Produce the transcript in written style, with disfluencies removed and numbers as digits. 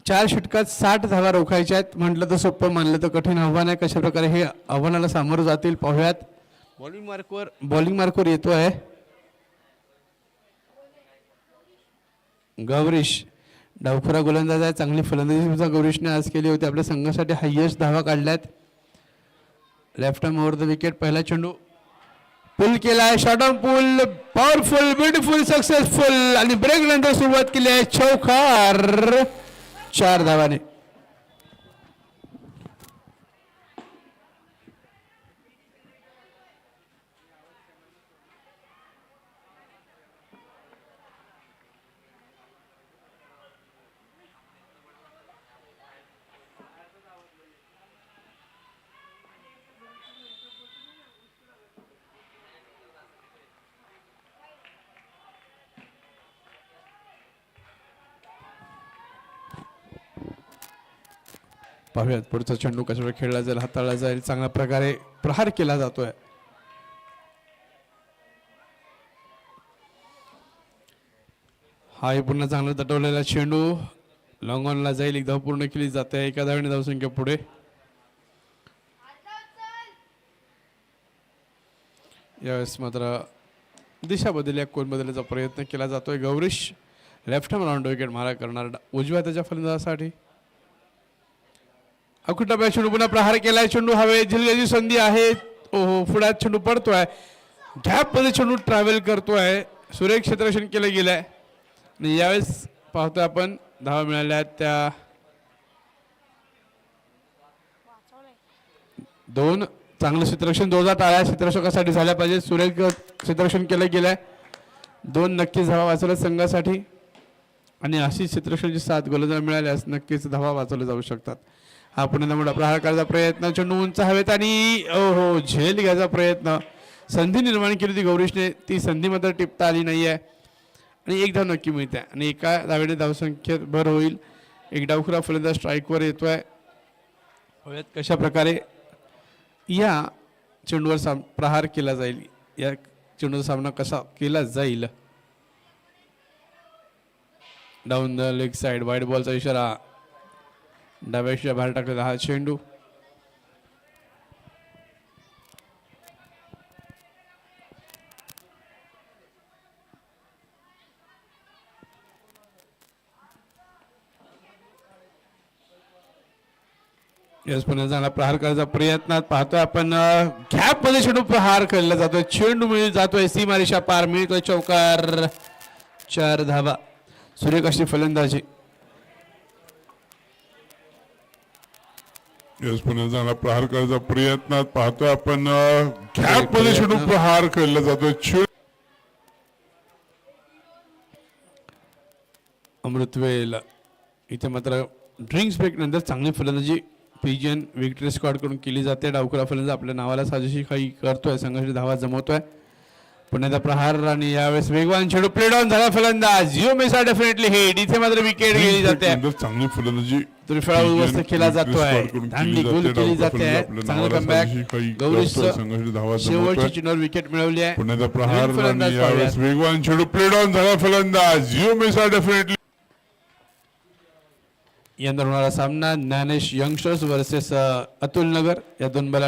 4 षटकात 60 धावा रोखायच्या आहेत. म्हटलं तर सोपं, मानलं तर कठीण आव्हान आहे. कशा प्रकारे हे आव्हानाला सामोरं जातील पाहूयात. बॉलिंग मार्कवर येतो आहे गौरीश. डावखुरा गोलंदाज आहे, चांगली फलंदाजी सुद्धा गौरीशने आज केली होती. आपल्या संघासाठी हायएस्ट धावा काढल्यात. Left arm over the wicket. पहिला चेंडू पुल केलाय, short on pull, powerful, beautiful, successful आणि ब्रेक नंतर सुरुवात केली आहे. चौकार 4 धावाने. पाहूयात पुढचा चेंडू कशावर खेळला जाईल, हाताळला जाईल. चांगल्या प्रकारे प्रहार केला जातोय. हा पुन्हा चांगला तटवलेला चेंडू लॉंग ऑनला जाईल. एक धाव पूर्ण केली जाते. एका धावेने धावसंख्या पुढे. यावेळेस मात्र दिशा बदलल्या, कोण बदलण्याचा प्रयत्न केला जातोय. Gourish left hand round wicket मारा करणार उजव्या त्याच्या फलंदाजासाठी. अकुटा चेंडू पुन्हा प्रहार केलाय. चेंडू हवे, झिलगाची संधी आहे. ओहो, पुढ्यात चेंडू पडतोय. गॅप मध्ये चेंडू ट्रॅव्हल करतोय. सुरेख क्षेत्ररक्षण केलं गेलंय आणि यावेळेस पाहतोय आपण धावा मिळाल्या त्या 2. चांगलं क्षेत्ररक्षण, 2 टाळ्या क्षेत्ररक्षकासाठी झाल्या पाहिजे. सुरेख क्षेत्ररक्षण केलं गेलंय. 2 नक्कीच धावा वाचवल्या संघासाठी आणि अशी क्षेत्ररक्षणाची 7 गोलंदाज मिळाल्यास नक्कीच धावा वाचवल्या जाऊ शकतात. हा पुन्हा मोठा प्रहार करायचा प्रयत्न, चेंडू उंच हवेत आणि ओहो, झेल घ्यायचा प्रयत्न. संधी निर्माण केली होती गौरीशने, ती संधी मात्र टिपता आली नाहीये आणि एक धाव नक्की मिळते आणि एका धावेने धावसंख्येत भर होईल. एक डावखुरा फलंदाज स्ट्राईकवर येतोय. कशा प्रकारे या चेंडूवर प्रहार केला जाईल, या चेंडूचा सामना कसा केला जाईल. Down the leg side, wide बॉलचा इशारा. डाव्याच्या बाहेर टाकलेला हा चेंडू. यस, पुन्हा चांगला प्रहार करायचा प्रयत्नात पाहतोय आपण. गॅप मध्ये चेंडू प्रहार केला जातोय. चेंडू मिळून जातोय सीमारेषा पार, मिळतोय चौकार. 4 धावा. सुरेख अशी फलंदाजी. यस, पुन्हा चांगला प्रहार करायचा प्रयत्नात पाहतोय आपण. गॅप मध्ये चेंडू प्रहार केला जातोय. अमृतवेल इथे मात्र ड्रिंक्स ब्रेक नंतर चांगली फलंदाजी पिजियन विक्टरी स्क्वॉड कडून केली जाते. डावखुरा फलंदाज आपल्या नावाला साजेशी काही करतोय, संघाची धावा जमवतोय. पुण्याचा प्रहार आणि यावेळेस वेगवान चेंडू प्लेड ऑन झाला. फलंदाज जिओ मेसा डेफिनेटली हिट. इथे मात्र विकेट गेली जाते. चांगली फलंदाजी त्रिफळा उद्ध्वस्त केला जातोय. दांडी गोल केली जाते. चांगलं कमबॅक. गौरीश शेवटची चेंडूवर विकेट मिळवली आहे. पुण्याचा प्रहार आणि यावेळेस वेगवान चेंडू प्लेड ऑन झाला. फलंदाज जिओ मेसा डेफिनेटली. यंदा होणारा सामना ज्ञानेश यंगस्टर्स वर्सेस अतुल नगर या 2 बला